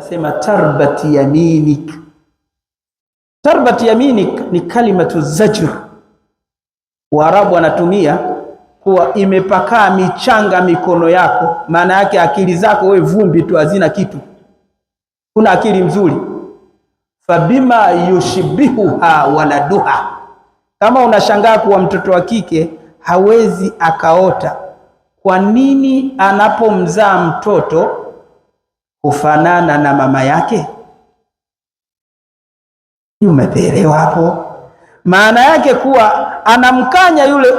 akasema tarbat yaminik. Tarbat yaminik ni kalimatu zajr, Waarabu wanatumia kuwa imepakaa michanga mikono yako, maana yake akili zako wewe vumbi tu, hazina kitu, kuna akili mzuri. Fabima yushbihuha waladuha, kama unashangaa kuwa mtoto wa kike hawezi akaota, kwa nini anapomzaa mtoto hufanana na mama yake? Umeelewa hapo? Maana yake kuwa anamkanya yule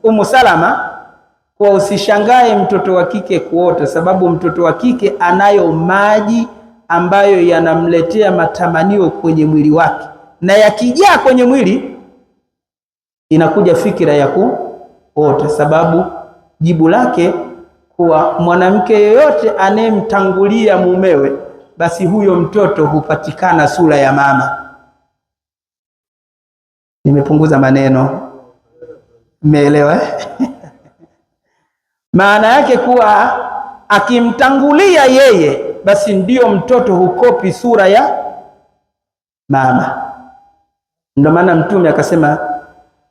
Ummu Salama kwa usishangae mtoto wa kike kuota, sababu mtoto wa kike anayo maji ambayo yanamletea matamanio kwenye mwili wake, na yakijaa kwenye mwili inakuja fikira ya kuota. Sababu jibu lake kuwa mwanamke yeyote anayemtangulia mumewe, basi huyo mtoto hupatikana sura ya mama. Nimepunguza maneno, umeelewa? Maana yake kuwa akimtangulia yeye, basi ndiyo mtoto hukopi sura ya mama. Ndio maana Mtume akasema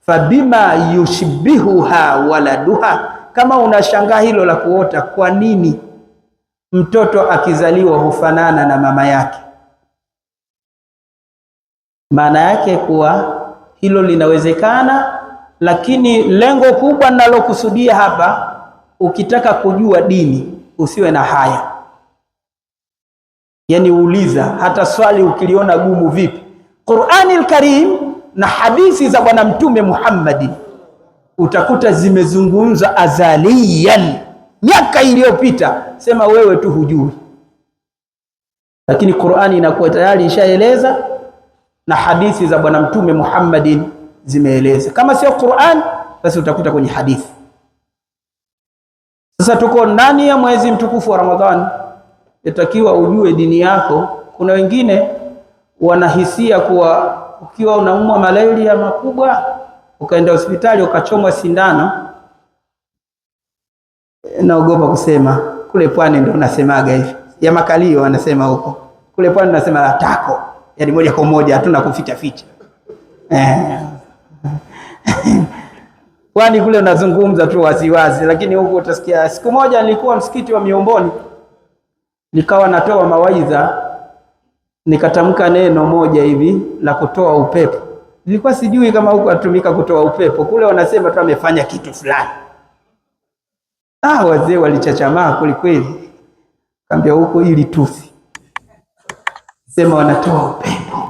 fabima yushbihuha waladuha. Kama unashangaa hilo la kuota, kwa nini mtoto akizaliwa hufanana na mama yake? Maana yake kuwa hilo linawezekana, lakini lengo kubwa ninalokusudia hapa, ukitaka kujua dini usiwe na haya. Yani uuliza, hata swali ukiliona gumu vipi, Qur'ani al-Karim na hadithi za Bwana Mtume Muhammad utakuta zimezungumza azaliyan, miaka iliyopita, sema wewe tu hujui. Lakini Qur'ani inakuwa tayari ishaeleza na hadithi za Bwana Mtume Muhammad zimeeleza. Kama sio Qur'an, basi utakuta kwenye hadithi. Sasa tuko ndani ya mwezi mtukufu wa Ramadhani, yatakiwa ujue dini yako. Kuna wengine wanahisia kuwa ukiwa unaumwa malaria makubwa ukaenda hospitali ukachomwa sindano, naogopa kusema, kule pwani ndio unasemaga hivi, ya makalio wanasema huko, kule pwani tunasema la tako, yani moja kwa moja, hatuna kuficha ficha. Pwani kule unazungumza tu waziwazi, lakini huko utasikia. Siku moja nilikuwa msikiti wa Miomboni, nikawa natoa mawaidha, nikatamka neno moja hivi la kutoa upepo. Nilikuwa sijui kama huko atumika kutoa upepo, kule wanasema tu amefanya kitu fulani. Wazee walichachamaa kweli, kaambia huko ili tusi sema wanatoa upepo.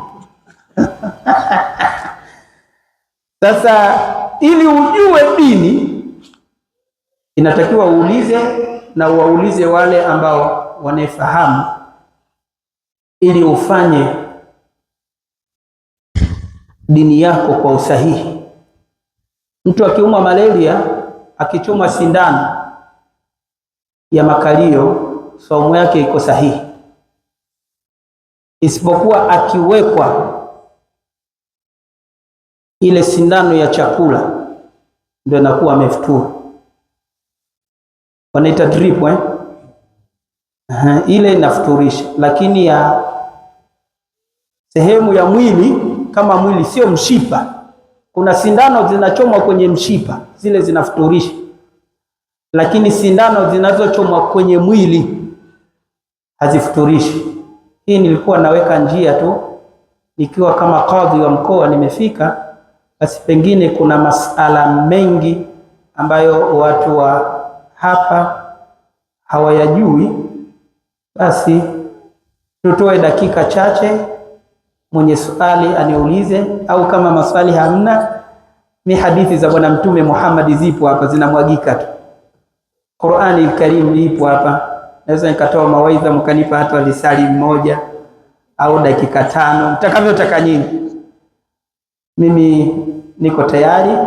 Sasa ili ujue dini inatakiwa uulize, na waulize wale ambao wanafahamu, ili ufanye dini yako kwa usahihi. Mtu akiumwa malaria, akichomwa sindano ya makalio, saumu yake iko sahihi, isipokuwa akiwekwa ile sindano ya chakula, ndio inakuwa amefuturu. Wanaita drip ile inafuturisha. Lakini ya sehemu ya mwili, kama mwili sio mshipa, kuna sindano zinachomwa kwenye mshipa, zile zinafuturisha. Lakini sindano zinazochomwa kwenye mwili hazifuturishi. Hii nilikuwa naweka njia tu, nikiwa kama kadhi wa mkoa nimefika, basi pengine kuna masala mengi ambayo watu wa hapa hawayajui, basi tutoe dakika chache, mwenye swali aniulize, au kama maswali hamna, ni hadithi za Bwana Mtume Muhammad zipo hapa, zinamwagika tu. Qur'ani al-Karim ipo hapa, naweza nikatoa mawaidha mkanipa hata lisali moja au dakika 5, mtakavyotaka nyingi. Mimi niko tayari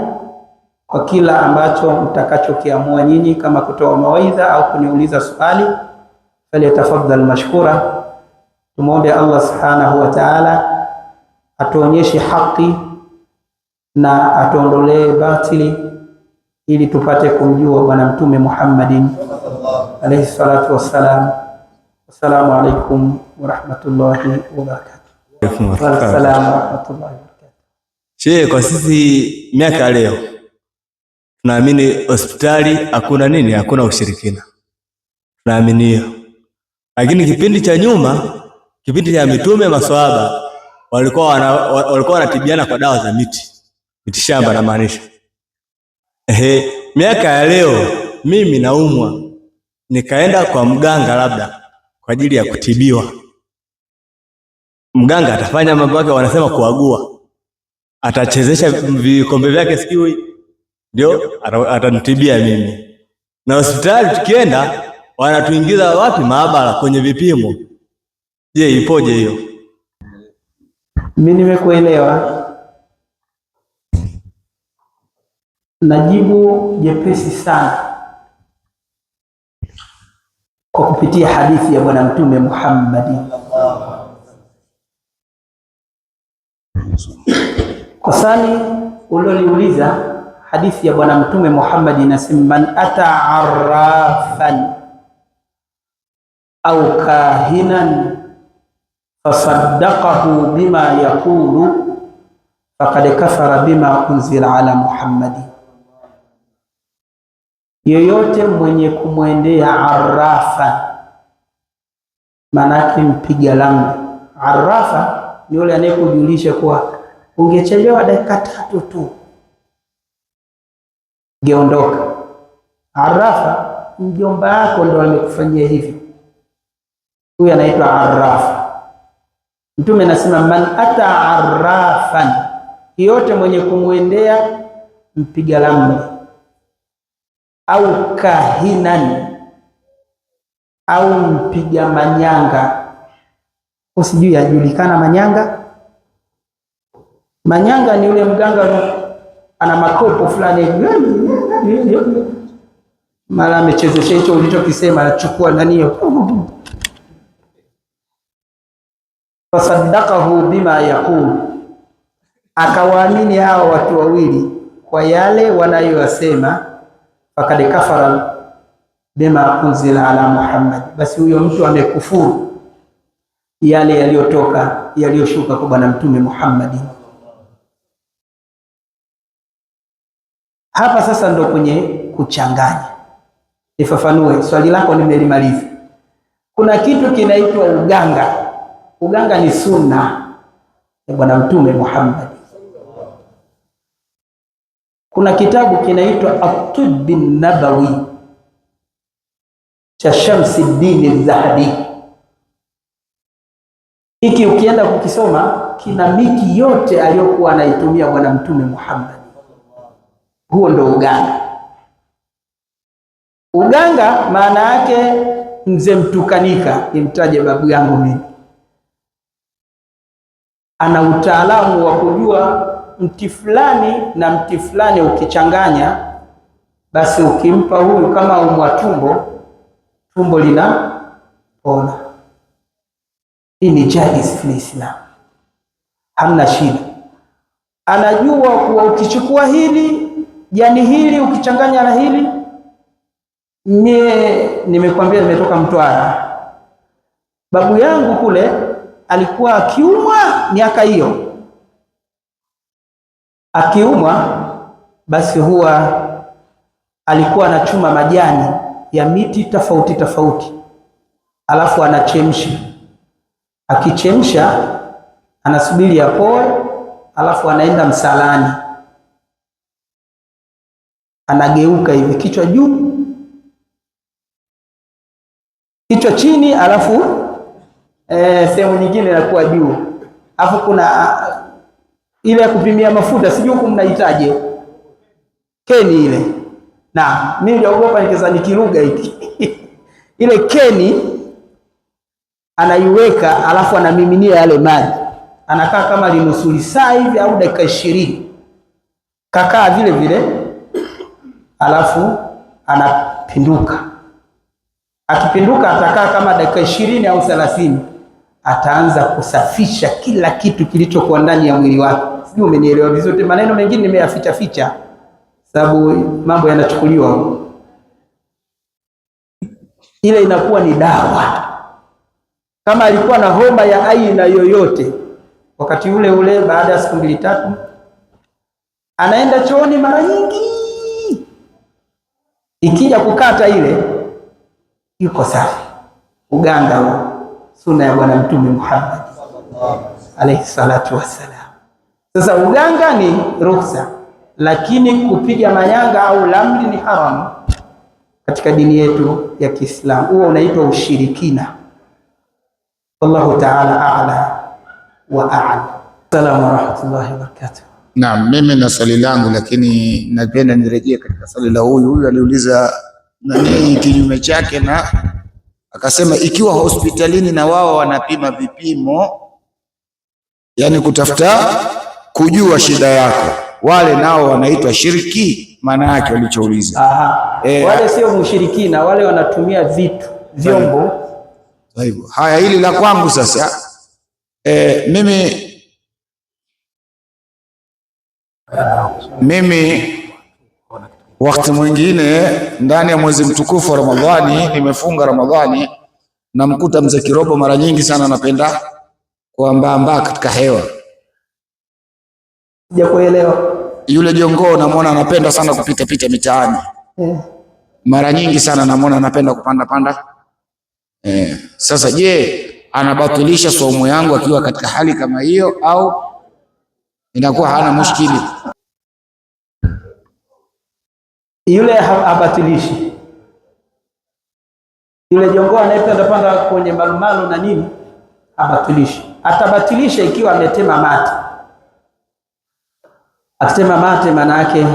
kwa kila ambacho mtakachokiamua nyinyi, kama kutoa mawaidha au kuniuliza swali, falyatafaddal mashkura. Tumuombe Allah subhanahu wa ta'ala atuonyeshe haki na atuondolee batili, ili tupate kumjua Bwana Mtume Muhammadin alayhi salatu wassalam. Assalamu alaikum warahmatullahi wabarakatuh. Waalaikumsalam warahmatullahi wabarakatuh. Shehe, kwa sisi miaka leo tunaamini hospitali hakuna nini, hakuna ushirikina, tunaamini hiyo. Lakini kipindi cha nyuma, kipindi cha mitume, maswahaba walikuwa wanatibiana kwa dawa za miti shamba na maanisha. Miaka ya leo mimi naumwa, nikaenda kwa mganga labda kwa ajili ya kutibiwa. Mganga atafanya mambo yake, wanasema kuagua, atachezesha vikombe vyake sikiwi, ndio atanitibia mimi. Na hospitali tukienda wanatuingiza wapi? Maabara, kwenye vipimo. Je, ipoje hiyo? Mimi nimekuelewa. Najibu jepesi sana kwa kupitia hadithi ya Bwana Mtume Muhammad. Kosani uliloliuliza, hadithi ya Bwana Mtume Muhammad inasema, man ata arrafan au kahinan fasaddaqahu bima yaqulu faqad kafara bima unzila ala Muhammadi. Yeyote mwenye kumwendea arrafa, manake mpiga lango. Arrafa ni yule anayekujulisha kuwa ungechelewa dakika 3 tu geondoka. Arrafa, mjomba yako ndo amekufanyia hivi, huyu anaitwa arrafa. Mtume anasema man ata arrafan, yeyote mwenye kumwendea mpiga lamri au kahinan au mpiga manyanga. Usijui yajulikana manyanga? Manyanga ni yule mganga ana makopo fulani mara amechezesha hicho ulichokisema, anachukua nani hiyo, fasaddaqahu bima yaqul, akawaamini hao watu wawili kwa yale wanayoyasema, fakad kafara bima unzila ala Muhammad, basi huyo mtu amekufuru yale yaliyoshuka kwa Bwana Mtume Muhammad. Hapa sasa ndo kwenye kuchanganya. Nifafanue swali lako, nimelimaliza. Kuna kitu kinaitwa uganga. Uganga ni sunna ya Bwana Mtume Muhammad. Kuna kitabu kinaitwa At-Tibb An-Nabawi cha Shamsuddin Az-Zahabi. Hiki ukienda kukisoma kina miti yote aliyokuwa anaitumia Bwana Mtume Muhammad. Huo ndo uganga. Uganga maana yake mzee mtukanika, nimtaje babu yangu mimi, ana utaalamu wa kujua mti fulani na mti fulani ukichanganya, basi ukimpa huyu kama umwa tumbo linapona. Hii ni jaiz fil Islam, hamna shida. Anajua kuwa ukichukua hili jani hili ukichanganya na hili. Nimekwambia nimetoka Mtwara. Babu yangu kule alikuwa akiumwa miaka hiyo, akiumwa basi huwa alikuwa anachuma majani ya miti tofauti tofauti, alafu anachemsha. Akichemsha anasubiri yapoe, alafu anaenda msalani, anageuka hivi, kichwa juu kichwa chini, alafu sehemu nyingine inakuwa juu. Alafu kuna ile ya kupimia mafuta, sijui huko mnahitaje, keni ile. Na mimi niliogopa nikisa nikiruga hiki ile keni anaiweka, alafu anamiminia yale maji, anakaa kama linusuli saa hivi au dakika 20, kakaa vile vile, alafu anapinduka. Akipinduka atakaa kama dakika 20 au 30, ataanza kusafisha kila kitu kilichokuwa ndani ya mwili wake. Sijui umenielewa vizuri. Maneno mengine nimeyaficha ficha sababu mambo yanachukuliwa. Ile inakuwa ni dawa. Kama alikuwa na homa ya aina yoyote, wakati ule ule baada ya siku 2-3 anaenda chooni mara nyingi, ikija kukata ile yuko safi. Uganga huo, sunna ya Bwana Mtume Muhammad alayhi salatu wassalam. Sasa uganga ni ruhusa, lakini kupiga manyanga au lamli ni haramu katika dini yetu ya Kiislamu. Huo unaitwa ushirikina. Wallahu ta'ala a'la wa a'lam. Assalamu warahmatullahi wabarakatuh. Naam, mimi na swali langu, lakini napenda nirejee katika swali la huyu aliuliza nani kinyume chake, na akasema ikiwa hospitalini na wao wanapima vipimo, yani kutafuta kujua shida yako, wale nao wanaitwa shiriki? Maana yake walichouliza. Wale sio mushirikina, wale wanatumia vitu vyombo. Hivyo haya, hili la kwangu sasa, mimi wakati mwingine ndani ya mwezi mtukufu wa Ramadhani, nimefunga Ramadhani, namkuta mzee Kirobo mara nyingi sana anapenda kuambaambaa katika hewa. Sijakuelewa. Yule jongoo namwona anapenda sana kupita pita mitaani. Mara nyingi sana namwona anapenda kupanda panda. Sasa je, anabatilisha saumu yangu akiwa katika hali kama hiyo, au inakuwa hana mushkili? Yule habatilishi. Yule jongoo anayependa panda kwenye malumalu na nini, habatilishi. Atabatilisha ikiwa ametema mate. Akitema mate, maana yake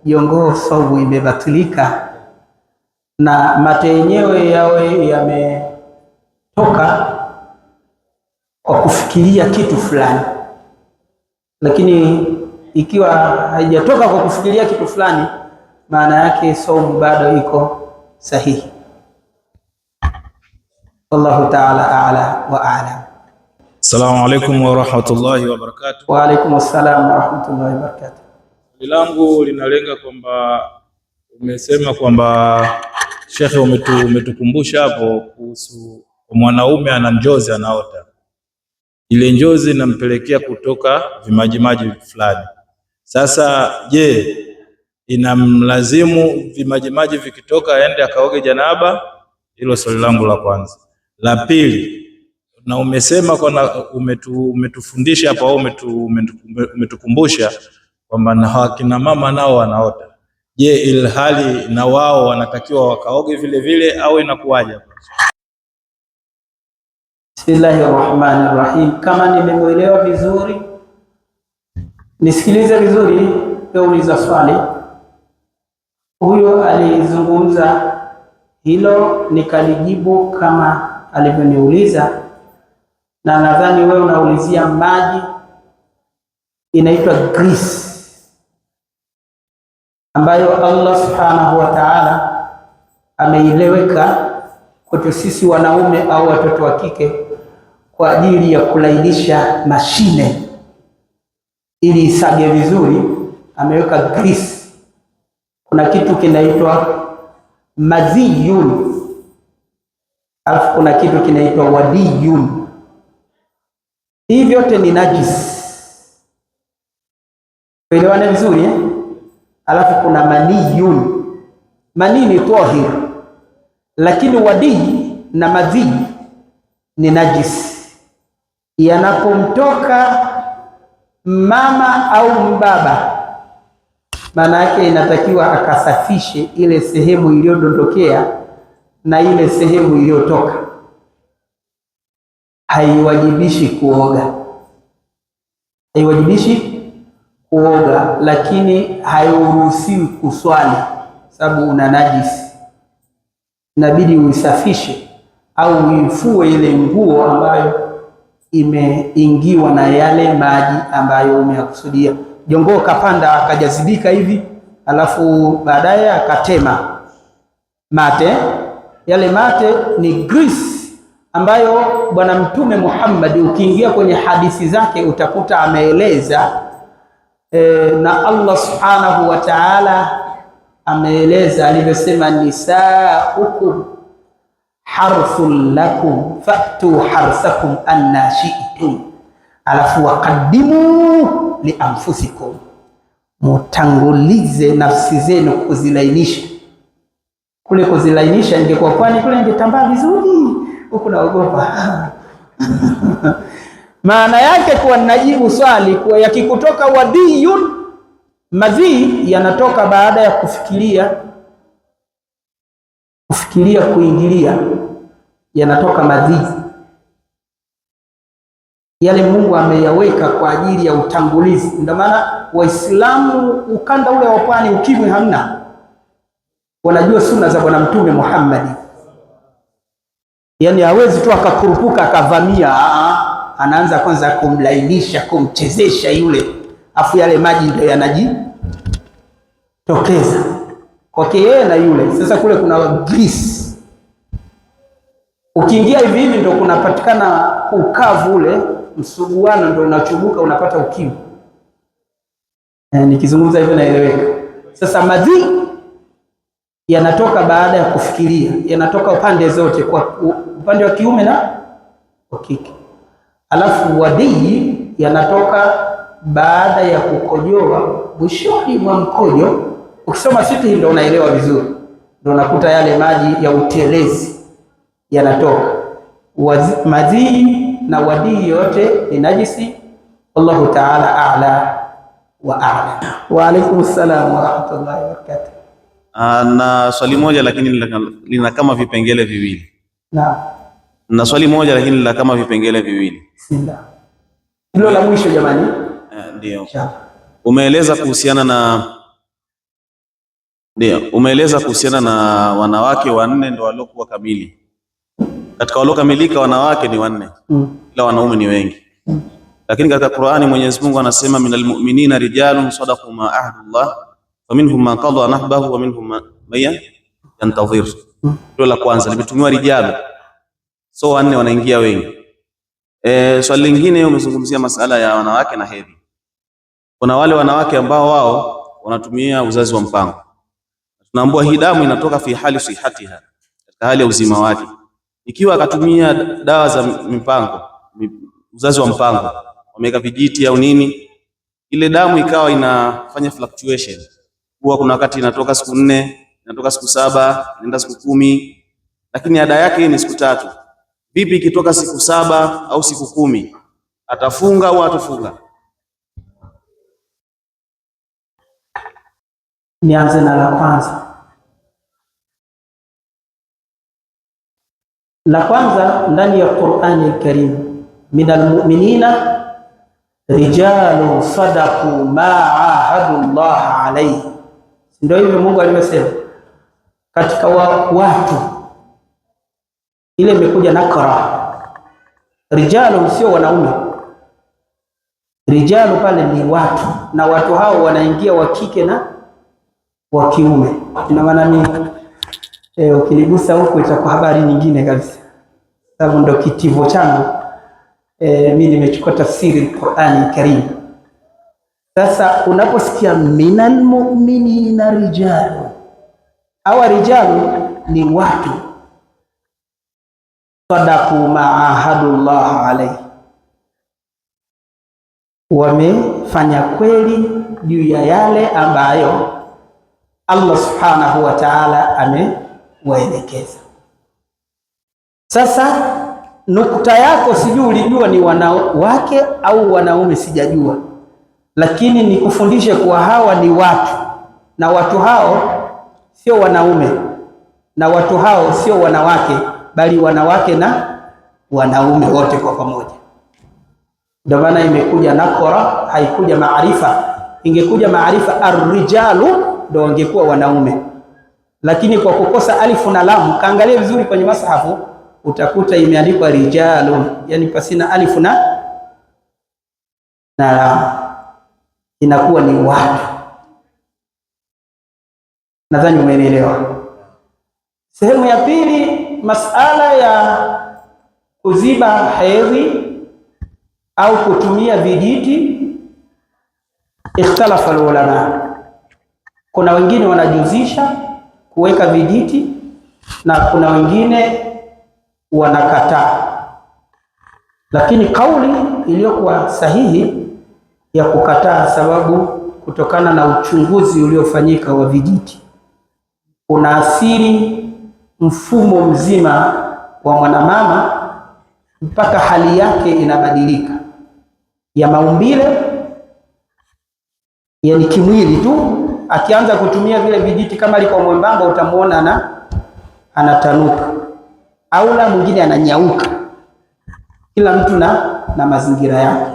jongoo saumu imebatilika, na mate yenyewe yawe yametoka kwa kufikiria kitu fulani. Lakini ikiwa haijatoka kwa kufikiria kitu fulani, maana yake saumu bado iko sahihi. Wallahu ta'ala a'la wa a'lam. Assalamu alaikum wa rahmatullahi wa barakatuh. Wa alaikum assalam wa rahmatullahi wa barakatuh. Swali langu linalenga kwamba umesema kwamba Shekhe, umetukumbusha hapo kuhusu mwanaume ana njozi, anaota ile njozi inampelekea kutoka vimajimaji fulani. Sasa je, inamlazimu vimajimaji vikitoka aende akaoge janaba? Hilo swali langu la kwanza. La pili, na umesema kwa umetufundisha hapa au umetukumbusha kwamba na akina mama nao wanaota. Je, ilhali na wao wanatakiwa wakaoge vile vile au inakuwaje? Bismillahirrahmanirrahim. Kama nimemuelewa vizuri, nisikilize vizuri, uliza swali. Huyo alizungumza hilo, nikalijibu kama alivyoniuliza, na nadhani wewe unaulizia maji, inaitwa grease, ambayo Allah subhanahu wa ta'ala ameileweka kwetu sisi wanaume au watoto wa kike kwa ajili ya kulainisha mashine ili isage vizuri. Ameweka grease. Kuna kitu kinaitwa madhiyun, alafu kuna kitu kinaitwa wadiyun. Hii vyote ni najis, elewane vizuri eh? Alafu kuna maniyun. Mani ni tahir, lakini wadi na madhi ni najis. Yanapomtoka mama au mbaba, maana yake inatakiwa akasafishe ile sehemu iliyodondokea na ile sehemu iliyotoka. Haiwajibishi kuoga, lakini hairuhusiwi kuswali sababu una najisi. Inabidi uisafishe au uifue ile nguo ambayo imeingiwa na yale maji ambayo umeyakusudia. Jongoo kapanda akajazibika hivi, alafu baadaye akatema mate. Yale mate ni grease ambayo Bwana Mtume Muhammad, ukiingia kwenye hadithi zake utakuta ameeleza na Allah subhanahu wa ta'ala ameeleza alivyosema, nisaukum harthun lakum fa'tu harsakum anna shi'tum, alafu waqaddimu li anfusikum, mutangulize nafsi zenu kuzilainisha. Kule kuzilainisha ingekuwa kwani kule ingetambaa vizuri, huku naogopa maana yake kuwa najibu swali kuwa yakikutoka wadiyun, madhi yanatoka baada ya kufikiria kuingilia, yanatoka madhi yale Mungu ameyaweka kwa ajili ya utangulizi. Ndio maana Waislamu ukanda ule wa pwani ukimwi hamna, wanajua sunna za Bwana Mtume Muhammad. Yani hawezi tu akakurupuka akavamia, anaanza kwanza kumlainisha, kumchezesha yule, afu yale maji ndio yanajitokeza kwake yeye na yule. Sasa kule kuna grease, ukiingia hivi hivi ndio kunapatikana ukavu ule, msuguano ndio unachubuka, unapata ukimwi. Nikizungumza hivyo naeleweka. Sasa madhi yanatoka baada ya kufikiria, yanatoka upande zote, kwa upande wa kiume na wa kike. Alafu wadii yanatoka baada ya kukojoa, mwishoni mwa mkojo. Ukisoma fiqh ndio unaelewa vizuri, ndio unakuta yale maji ya utelezi yanatoka. Madhi na wadii yote ni najisi. Allahu ta'ala a'la wa a'lam. Wa alaykum assalam wa rahmatullahi wa barakatuh. Na swali moja lakini lina kama vipengele viwili. Naam. Na swali moja lakini lina kama vipengele viwili. Bismillah. Hilo la mwisho jamani. Ndio. Umeeleza kuhusiana na wanawake wanne ndio waliokuwa kamili. Katika waliokamilika wanawake ni wanne. Ila wanaume ni wengi. Lakini katika Qur'ani Mwenyezi Mungu anasema minal mu'minina rijalun sadaqu ma ahadullah wa minhum man qada nahbahu wa minhum man yantazir. Ndio la kwanza limetumiwa rijalu. So wanne wanaingia wengi. Swali lingine umezungumzia masala ya wanawake na hedhi. Kuna wale wanawake ambao wao wanatumia uzazi wa mpango. Tunaambiwa hii damu inatoka fi hali sihatiha, katika hali ya uzima wake. Ikiwa akatumia dawa za mpango, uzazi wa mpango, wameweka vijiti au nini, ile damu ikawa inafanya fluctuation. Huwa kuna wakati inatoka siku 4, inatoka siku 7, inaenda siku 10, lakini ada yake ni siku 3. Vipi ikitoka siku 7 au siku 10? Atafunga au hatafunga? Nianze na la kwanza. La kwanza ndani ya Qur'ani al-Karim, minal mu'minina rijalu sadaqu ma ahadullah alayhi. Ndio hivyo Mungu alivyosema. Katika watu ile imekuja nakra. Rijalu sio wanaume. Rijalu pale ni watu, na watu hao wanaingia wa kike na wa kiume. Ina maana mimi ukinigusa huko itakuwa habari nyingine kabisa, sababu ndo kitivo changu. Mimi nimechukua tafsiri Qur'ani Karim. Sasa unaposikia minal mu'minina rijalu, hawa rijalu ni watu sadaqu ma ahadullah alayhi, wamefanya kweli juu ya yale ambayo Allah subhanahu wa ta'ala amewaelekeza. Sasa nukta yako sijui ulijua ni wanawake au wanaume, sijajua, lakini nikufundishe kuwa hawa ni watu, na watu hao sio wanaume, na watu hao sio wanawake, bali wanawake na wanaume wote kwa pamoja. Ndio maana imekuja nakora, haikuja maarifa. Ingekuja maarifa ar-rijalu ndio wangekuwa wanaume, lakini kwa kukosa alifu na lamu, kaangalia vizuri kwenye masahafu utakuta imeandikwa rijalu, yani pasina alifu na lamu, inakuwa ni watu. Nadhani umeelewa. Sehemu ya pili, masala ya kuziba hedhi au kutumia vijiti, ikhtalafa ulama. Kuna wengine wanajuzisha kuweka vijiti na kuna wengine wanakataa, lakini kauli iliyokuwa sahihi ya kukataa, sababu kutokana na uchunguzi uliofanyika wa vijiti unaathiri mfumo mzima wa mwanamama mpaka hali yake inabadilika ya maumbile, yani kimwili tu. Akianza kutumia vile vijiti, kama liko mwembamba utamuona anatanuka, au la mwingine ananyauka. Kila mtu na mazingira yake.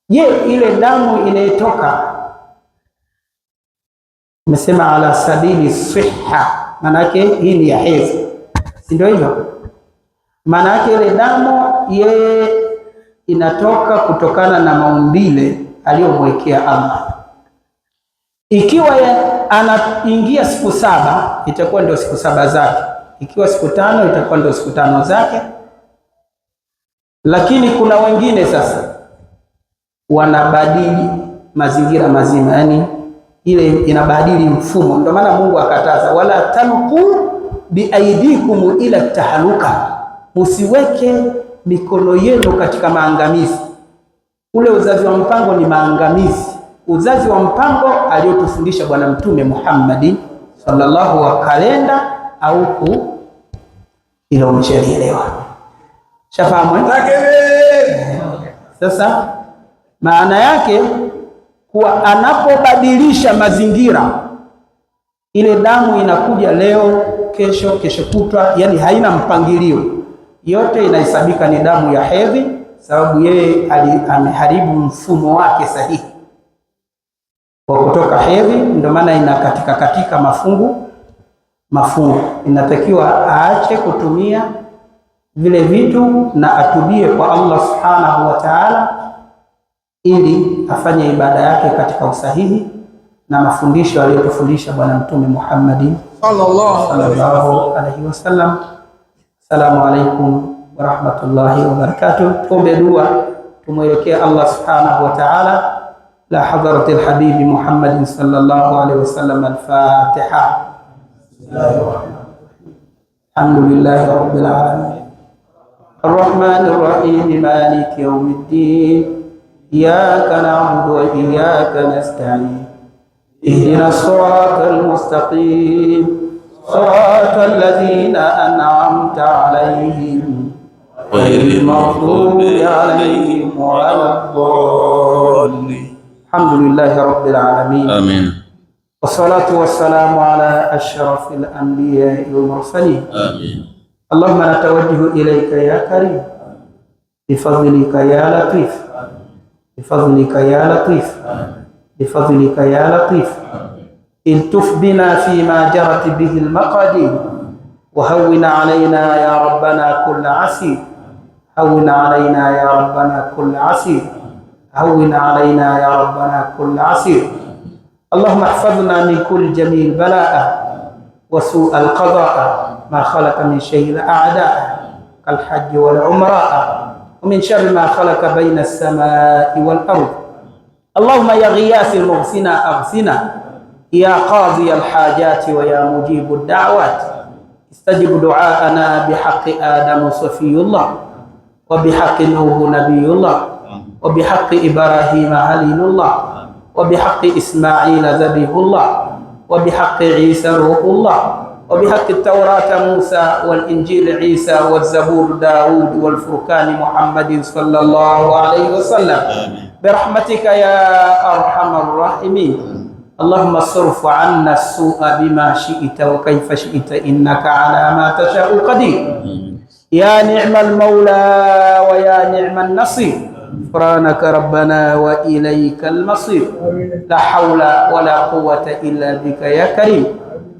Je, ile damu inayotoka, umesema ala sabili siha, maana yake hii ni ya hedhi, si ndio hivyo? Maana yake ile damu yeye inatoka kutokana na maumbile aliyomwekea Allah. Ikiwa anaingia siku 7 itakuwa ndio siku 7 zake, ikiwa siku 5 itakuwa ndio siku 5 zake. Lakini kuna wengine sasa wanabadili mazingira mazima, yani ile inabadili mfumo. Ndio maana Mungu akataza, wala talqu biaidikum ila tahaluka, musiweke mikono yenu katika maangamizi. Ule uzazi wa mpango ni maangamizi. Uzazi wa mpango aliyotufundisha Bwana Mtume Muhammad sallallahu wa kalenda au ilo mchelielewa. Shafahamu? Sasa maana yake kuwa anapobadilisha mazingira, ile damu inakuja leo, kesho kutwa, yani haina mpangilio, yote inahesabika ni damu ya hedhi, sababu yeye ameharibu mfumo wake sahihi kwa kutoka hedhi. Ndio maana ina katika mafungu. Inatakiwa aache kutumia vile vitu na atubie kwa Allah subhanahu wa ta'ala, ili afanye ibada yake katika usahihi na mafundisho aliyotufundisha Bwana Mtume Muhammad sallallahu alaihi wasallam. Assalamu alaikum wa rahmatullahi wa barakatuh. Tuombe dua, tumwelekee Allah subhanahu wa ta'ala la hadratil habibi Muhammad sallallahu alaihi wasallam. Al-Fatiha. Alhamdulillahi rabbil alamin arrahmanir rahim maliki yawmiddin iyyaka na'budu wa iyyaka nasta'in ihdinas siratal mustaqim siratal ladzina an'amta 'alaihim ghairil maghdubi 'alaihim waladdallin. Alhamdulillahi rabbil alamin. Amin. Wassalatu wassalamu ala ashrafil anbiya'i wal mursalin. Amin. Allahumma natawajjahu ilayka ya karim bifadlika ya latif bifadlika ya latif bifadlika ya latif iltuf bina fima jarat bihi al-maqadir wa hawwina alayna ya rabbana kull asir hawwina alayna ya rabbana kull asir hawwina alayna ya rabbana kull asir. Allahumma ihfazna min kulli jamil balaa wa su'al qadaa ما خلق من شيء الأعداء كالحج والعمراء ومن شر ما خلق بين السماء والأرض. اللهم يا غياث المغثنا أغثنا يا قاضي الحاجات ويا مجيب الدعوات استجب دعاءنا بحق آدم صفي الله وبحق نوح نبي الله وبحق إبراهيم خليل الله وبحق إسماعيل ذبيح الله وبحق عيسى روح الله وبحق التوراة موسى والإنجيل عيسى والزبور داود والفرقان محمد صلى الله عليه وسلم برحمتك يا أرحم الراحمين. اللهم صرف عنا السوء بما شئت وكيف شئت إنك على ما تشاء قدير. يا نعم المولى ويا نعم النصير. غفرانك ربنا وإليك المصير. لا حول ولا قوة إلا بك يا كريم.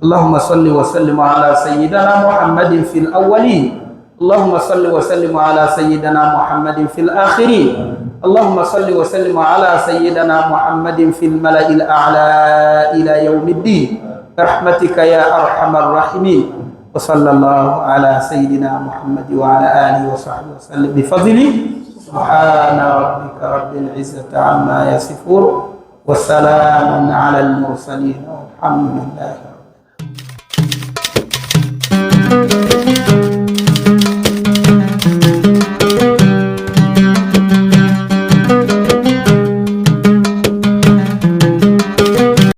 اللهم صل وسلم على سيدنا محمد في الأولين. اللهم صل وسلم على سيدنا محمد في الآخرين. اللهم صل وسلم على سيدنا محمد في الملأ الأعلى إلى يوم الدين برحمتك يا أرحم الراحمين. وصلى الله على سيدنا محمد وعلى آله وصحبه وسلم بفضله. سبحان ربك رب العزة عما يصفون وسلام على المرسلين والحمد لله.